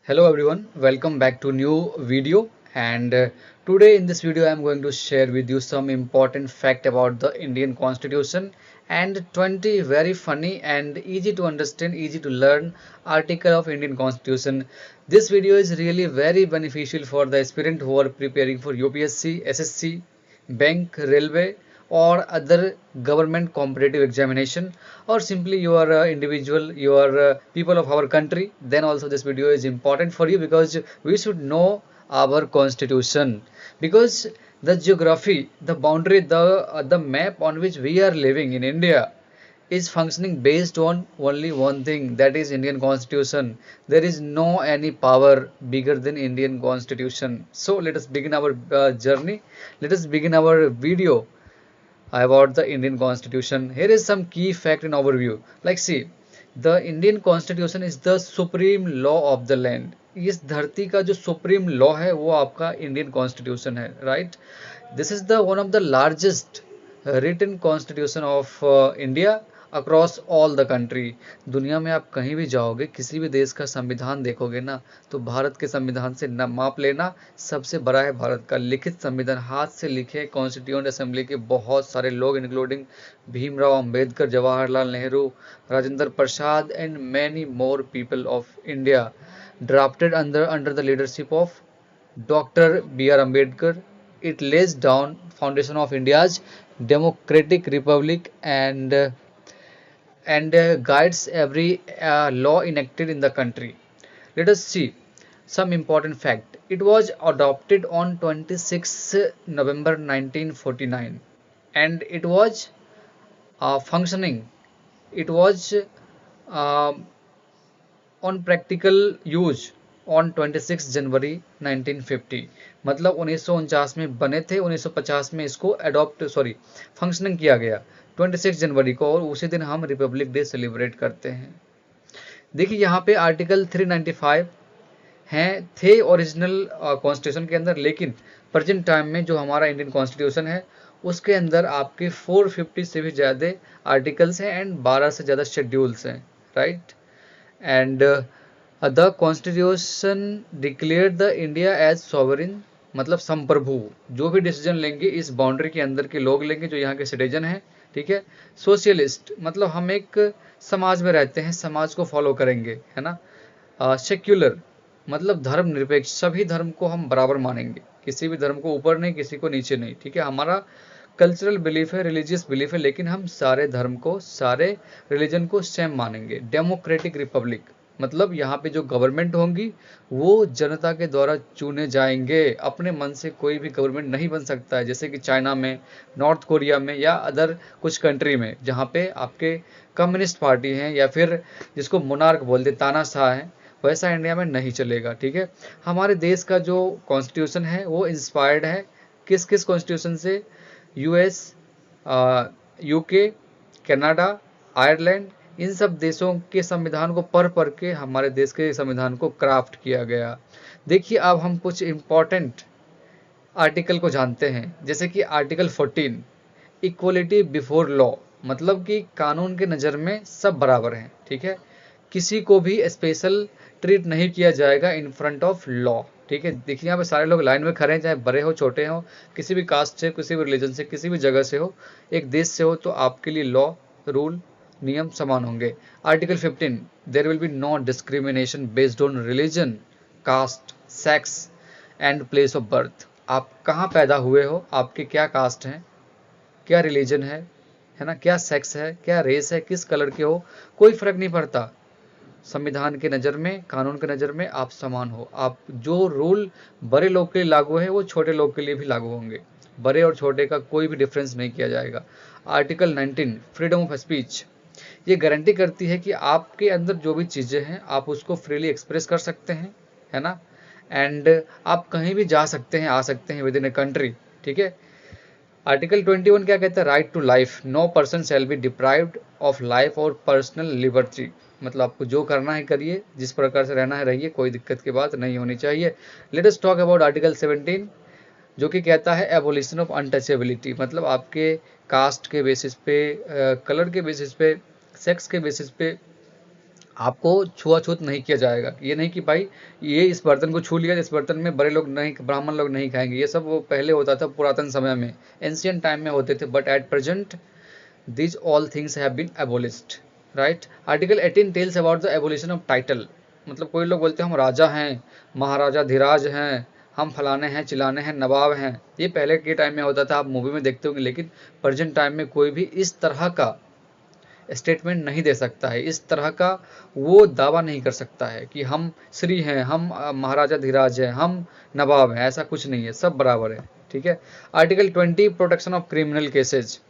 Hello everyone, welcome back to new video and today in this video I am going to share with you some important fact about the Indian Constitution and 20 very funny and easy to understand, easy to learn article of Indian Constitution. This video is really very beneficial for the aspirant who are preparing for UPSC, SSC, bank, railway or other government competitive examination, or simply you are a individual, you are people of our country, then also this video is important for you because we should know our constitution, because the geography, the boundary, the map on which we are living in India is functioning based on only one thing, that is Indian Constitution. There is no any power bigger than Indian Constitution. So let us begin our journey. Let us begin our video about the Indian Constitution. Here is some key fact in overview. Like see, the Indian Constitution is the supreme law of the land. इस धरती का जो supreme law है वो आपका Indian constitution है, right. This is the one of the largest written constitution of India across all the country. दुनिया में आप कहीं भी जाओगे, किसी भी देश का संविधान देखोगे ना, तो भारत के संविधान से न माप लेना, सबसे बड़ा है भारत का लिखित संविधान, हाथ से लिखे. कॉन्स्टिट्यूएंट असेंबली के बहुत सारे लोग including Bhimrao Ambedkar, Jawaharlal Nehru, Rajendra Prasad and many more people of India drafted under the leadership of Dr. B.R. Ambedkar. It lays down foundation of India's democratic republic and guides every law enacted in the country. Let us see some important fact. It was adopted on 26 November 1949 and it was functioning. It was uh, on practical use on 26 जनवरी 1950. मतलब 1949 में बने थे, 1950 में इसको adopt functioning किया गया 26 जनवरी को, और उसी दिन हम रिपब्लिक डे सेलिब्रेट करते हैं. देखिए यहाँ पे आर्टिकल 395 हैं, थे ओरिजिनल कॉन्स्टिट्यूशन के अंदर, लेकिन प्रेजेंट टाइम में जो हमारा इंडियन कॉन्स्टिट्यूशन है उसके अंदर आपके 450 से भी ज़्यादा आर्टिकल्स हैं एंड 12 से ज़्यादा शेड्यूल्स हैं, right. And the constitution declare the India as sovereign, मतलब संप्रभु. जो भी डिसीजन लेंगे इस बाउंड्री के अंदर के लोग लेंगे जो यहाँ के सिटीजन हैं, ठीक है. सोशलिस्ट, मतलब हम एक समाज में रहते हैं, समाज को फॉलो करेंगे, है ना. सेक्युलर, मतलब धर्मनिरपेक्ष, सभी धर्म को हम बराबर मानेंगे, किसी भी धर्म को ऊपर नहीं, किसी को नीचे नहीं, ठीक है. हमारा कल्चरल बिलीफ है, रिलीजियस बिलीफ है, लेकिन हम सारे धर्म को, सारे रिलीजन को सेम मानेंगे. डेमोक्रेटिक रिपब्लिक, मतलब यहाँ पे जो गवर्नमेंट होंगी वो जनता के द्वारा चुने जाएंगे. अपने मन से कोई भी गवर्नमेंट नहीं बन सकता है, जैसे कि चाइना में, नॉर्थ कोरिया में या अदर कुछ कंट्री में जहाँ पे आपके कम्युनिस्ट पार्टी हैं या फिर जिसको मोनार्क बोलते, तानाशाह है, वैसा इंडिया में नहीं चलेगा, ठीक है. हमारे देश का जो कॉन्स्टिट्यूशन है वो इंस्पायर्ड है किस किस कॉन्स्टिट्यूशन से? यूएस, यूके, कनाडा, आयरलैंड, इन सब देशों के संविधान को पढ़ के हमारे देश के संविधान को क्राफ्ट किया गया. देखिए अब हम कुछ इम्पोर्टेंट आर्टिकल को जानते हैं, जैसे कि आर्टिकल 14 इक्वलिटी बिफोर लॉ, मतलब कि कानून के नज़र में सब बराबर हैं, ठीक है. किसी को भी स्पेशल ट्रीट नहीं किया जाएगा इन फ्रंट ऑफ लॉ, ठीक है. देखिए यहाँ पे सारे लोग लाइन में खड़े हैं, चाहे बड़े हो छोटे हो, किसी भी कास्ट से, किसी भी रिलीजन से, किसी भी जगह से हो, एक देश से हो, तो आपके लिए लॉ, रूल, नियम समान होंगे. Article 15 there will be no discrimination based on religion, caste, sex and place of birth. आप कहाँ पैदा हुए हो, आपके क्या कास्ट हैं, क्या रिलीजन है ना, क्या सेक्स है, क्या रेस है, किस कलर के हो, कोई फर्क नहीं पड़ता. संविधान के नज़र में, कानून के नज़र में आप समान हो. आप जो रूल बड़े लोग के लिए लागू है वो छोटे लोग के लिए भी लागू होंगे. बड़े और छोटे का कोई भी डिफरेंस नहीं किया जाएगा. आर्टिकल 19 फ्रीडम ऑफ स्पीच, ये गारंटी करती है कि आपके अंदर जो भी चीज़ें हैं आप उसको फ्रीली एक्सप्रेस कर सकते हैं, है ना. एंड आप कहीं भी जा सकते हैं, आ सकते हैं विद इन ए कंट्री, ठीक है. आर्टिकल 21 क्या कहता है? Right to life, no person shall be deprived of life और पर्सनल लिबर्टी, मतलब आपको जो करना है करिए, जिस प्रकार से रहना है रहिए, कोई दिक्कत की बात नहीं होनी चाहिए. Let us talk about article 17 जो कि कहता है एबोलिशन ऑफ अनटचेबिलिटी, मतलब आपके कास्ट के बेसिस पे, कलर के बेसिस पे, सेक्स के बेसिस पे आपको छुआछूत नहीं किया जाएगा। ये नहीं कि भाई ये इस बर्तन को छू लिया, इस बर्तन में बड़े लोग नहीं, ब्राह्मण लोग नहीं खाएंगे। ये सब वो पहले होता था पुरातन समय में, एंशियंट टाइम में होते थे, but at present these all things have been abolished, right? Article 18 tells about the abolition of title. मतलब कोई लोग बोलते हैं हम राजा हैं, महाराजा धीराज हैं, हम फलाने हैं चिलाने हैं, नवाब हैं। ये पहले के टाइम में होता था, आप मूवी में देखते होंगे, लेकिन प्रेजेंट टाइम में कोई भी इस तरह का स्टेटमेंट नहीं दे सकता है, इस तरह का वो दावा नहीं कर सकता है कि हम श्री हैं, हम महाराजा धीराज हैं, हम नवाब हैं। ऐसा कुछ नहीं है, सब बराबर है, ठीक है। Article 20 protection of criminal cases.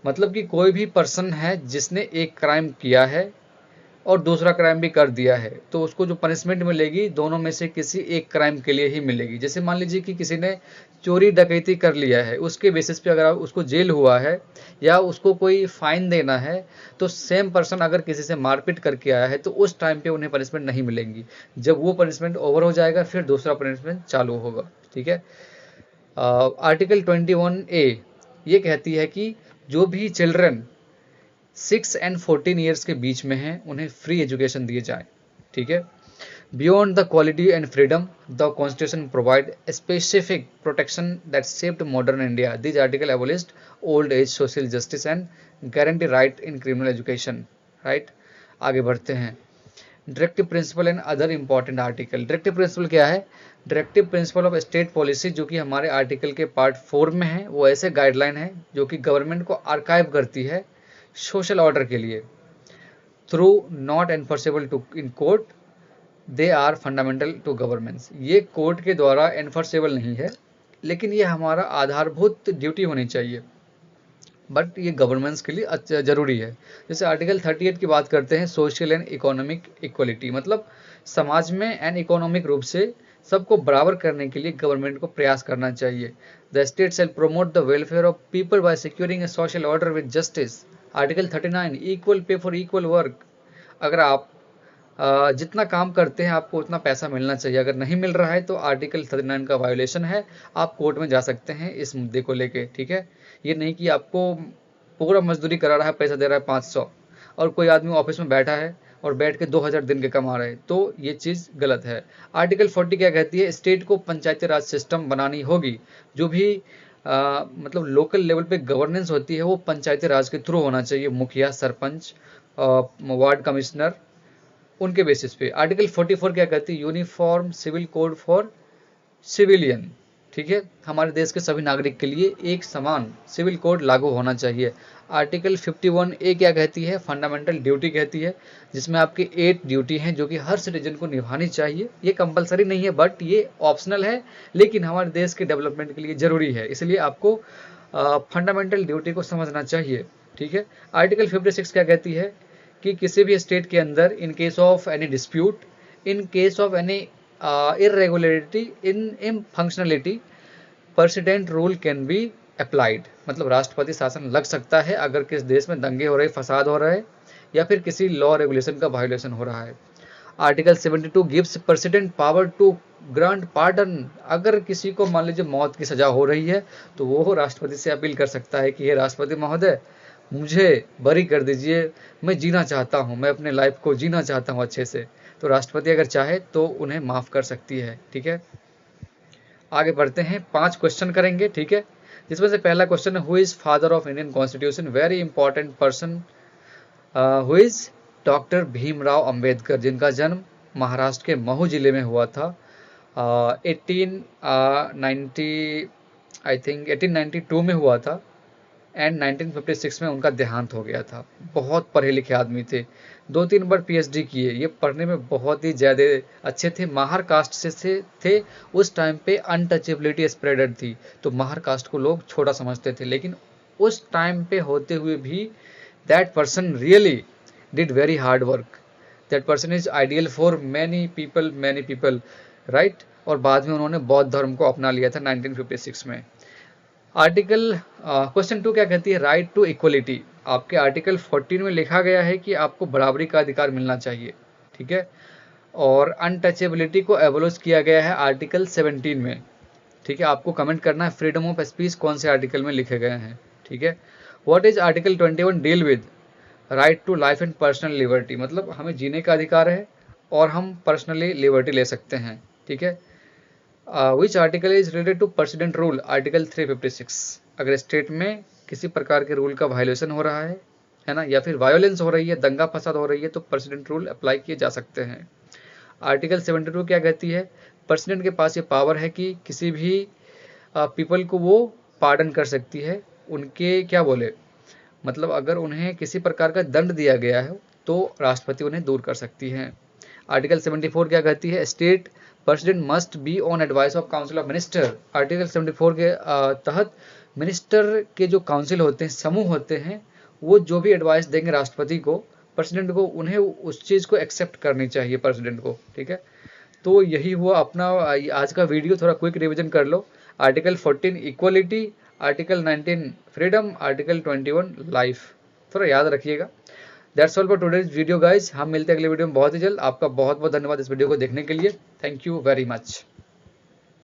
मतलब कि कोई भी पर्सन है जिसने एक क्राइम किया है और दूसरा क्राइम भी कर दिया है, तो उसको जो पनिशमेंट मिलेगी दोनों में से किसी एक क्राइम के लिए ही मिलेगी। जैसे मान लीजिए कि किसी ने चोरी डकैती कर लिया है, उसके बेसिस पे अगर उसको जेल हुआ है या उसको कोई फाइन देना है, तो सेम पर्सन अगर किसी से मारपीट करके आया है तो उस टाइम पे उन्हें पनिशमेंट नहीं मिलेंगी। जब वो पनिशमेंट ओवर हो जाएगा फिर दूसरा पनिशमेंट चालू होगा, ठीक है। आर्टिकल 21A ये कहती है कि जो भी चिल्ड्रन 6 एंड 14 ईयर्स के बीच में हैं उन्हें फ्री एजुकेशन दिए जाए, ठीक है। Beyond the quality and freedom the constitution provide specific protection that shaped modern India. This article एबोलिश्ड old age social justice and guarantee right in criminal education, right. आगे बढ़ते हैं। Directive principle and other important article. Directive principle क्या है? Directive principle of state policy, जो कि हमारे article के part 4 में है। वो ऐसे गाइडलाइन है जो कि गवर्नमेंट को आर्काइव करती है सोशल ऑर्डर के लिए। Though not enforceable to in court, they are fundamental to governments. ये कोर्ट के द्वारा एनफोर्सेबल नहीं है, लेकिन ये हमारा आधारभूत ड्यूटी होनी चाहिए, बट ये गवर्नेंस के लिए जरूरी है। जैसे आर्टिकल 38 की बात करते हैं, सोशल एंड इकोनॉमिक इक्वलिटी। मतलब समाज में एंड इकोनॉमिक रूप से सबको बराबर करने के लिए गवर्नमेंट को प्रयास करना चाहिए। The state shall promote the welfare of people by securing a social order with justice. Article 39 equal pay for equal work. अगर आप जितना काम करते हैं आपको उतना पैसा मिलना चाहिए। अगर नहीं मिल रहा है तो आर्टिकल 39 का वायोलेशन है, आप कोर्ट में जा सकते हैं इस मुद्दे को लेके, ठीक है। ये नहीं कि आपको पूरा मजदूरी करा रहा है, पैसा दे रहा है 500, और कोई आदमी ऑफिस में बैठा है और बैठ के 2000 दिन के कमा रहे हैं, तो ये चीज़ गलत है। आर्टिकल 40 क्या कहती है? स्टेट को पंचायती राज सिस्टम बनानी होगी। जो भी मतलब लोकल लेवल पे गवर्नेंस होती है वो पंचायती राज के थ्रू होना चाहिए। मुखिया, सरपंच, वार्ड कमिश्नर, उनके बेसिस पे। आर्टिकल 44 क्या कहती है? Uniform civil code for civilian, ठीक है। हमारे देश के सभी नागरिक के लिए एक समान सिविल कोड लागू होना चाहिए। आर्टिकल 51A क्या कहती है? फंडामेंटल ड्यूटी कहती है, जिसमें आपकी 8 ड्यूटी हैं जो कि हर सिटीजन को निभानी चाहिए। ये कंपलसरी नहीं है, बट ये ऑप्शनल है, लेकिन हमारे देश के डेवलपमेंट के लिए जरूरी है, इसलिए आपको फंडामेंटल ड्यूटी को समझना चाहिए, ठीक है। आर्टिकल 56 क्या कहती है? कि किसी भी स्टेट के अंदर in case of any dispute, in case of any irregularity in functionality, president rule can be applied. मतलब राष्ट्रपति शासन लग सकता है अगर किस देश में दंगे हो रहे, फसाद हो रहे, या फिर किसी लॉ रेगुलेशन का वायोलेशन हो रहा है। Article 72 gives president power to grant pardon. अगर किसी को मान लीजिए मौत की सजा हो रही है तो वो राष्ट्रपति से अपील कर सकता है कि हे राष्ट्रपति महोदय, मुझे बरी कर दीजिए, मैं जीना चाहता हूँ, मैं अपने लाइफ को जीना चाहता हूँ अच्छे से। तो राष्ट्रपति अगर चाहे तो उन्हें माफ़ कर सकती है, ठीक है। आगे बढ़ते हैं, 5 क्वेश्चन करेंगे, ठीक है। जिसमें से पहला क्वेश्चन है, who is father of Indian constitution? Very important person. Who is? Doctor Bhimrao Ambedkar, जिनका जन्म महाराष्ट्र के महू जिले में हुआ था। 1890 आई थिंक 1892 में हुआ था, एंड 1956 में उनका देहांत हो गया था। बहुत पढ़े लिखे आदमी थे, 2-3 बार पीएचडी किए। ये पढ़ने में बहुत ही ज़्यादा अच्छे थे, माहर कास्ट से थे। उस टाइम पे अनटचेबिलिटी स्प्रेडेड थी, तो माहर कास्ट को लोग छोटा समझते थे, लेकिन उस टाइम पे होते हुए भी that person really did very hard work. That person is ideal for many people, right. और बाद में उन्होंने बौद्ध धर्म को अपना लिया था 1956 में। आर्टिकल क्वेश्चन 2 क्या कहती है? Right to equality. आपके आर्टिकल 14 में लिखा गया है कि आपको बराबरी का अधिकार मिलना चाहिए, ठीक है। और अनटचेबिलिटी को एबोलिश किया गया है आर्टिकल 17 में, ठीक है। आपको कमेंट करना है फ्रीडम ऑफ स्पीच कौन से आर्टिकल में लिखे गए हैं, ठीक है। What is article 21 deal with? Right to life and personal liberty, मतलब हमें जीने का अधिकार है और हम पर्सनली लिबर्टी ले सकते हैं, ठीक है। Which article is related to president rule, article 356। अगर स्टेट में किसी प्रकार के रूल का वायोलेशन हो रहा है ना, या फिर वायोलेंस हो रही है, दंगा फसाद हो रही है, तो प्रेसिडेंट रूल अप्लाई किए जा सकते हैं। आर्टिकल 72 क्या कहती है, प्रेसिडेंट के पास ये पावर है कि किसी भी पीपल को वो पार्डन कर सकती है, उनके क्या बोले, मतलब अगर उन्हें किसी प्रकार का दंड दिया गया है तो राष्ट्रपति उन्हें दूर कर सकती है। आर्टिकल 74 क्या कहती है, state president must be on advice of council of minister. Article 74 के तहत मिनिस्टर के जो काउंसिल होते हैं, समूह होते हैं, वो जो भी एडवाइस देंगे राष्ट्रपति को, प्रेसिडेंट को, उन्हें उस चीज़ को एक्सेप्ट करनी चाहिए प्रेसिडेंट को, ठीक है। तो यही हुआ अपना आज का वीडियो, थोड़ा क्विक रिवीजन कर लो। Article 14 equality, article 19 freedom, article 21 life, थोड़ा याद रखिएगा। That's all for today's video guys, हम मिलते हैं अगले वीडियो में बहुत ही जल्द। आपका बहुत बहुत धन्यवाद इस वीडियो को देखने के लिए। Thank you very much.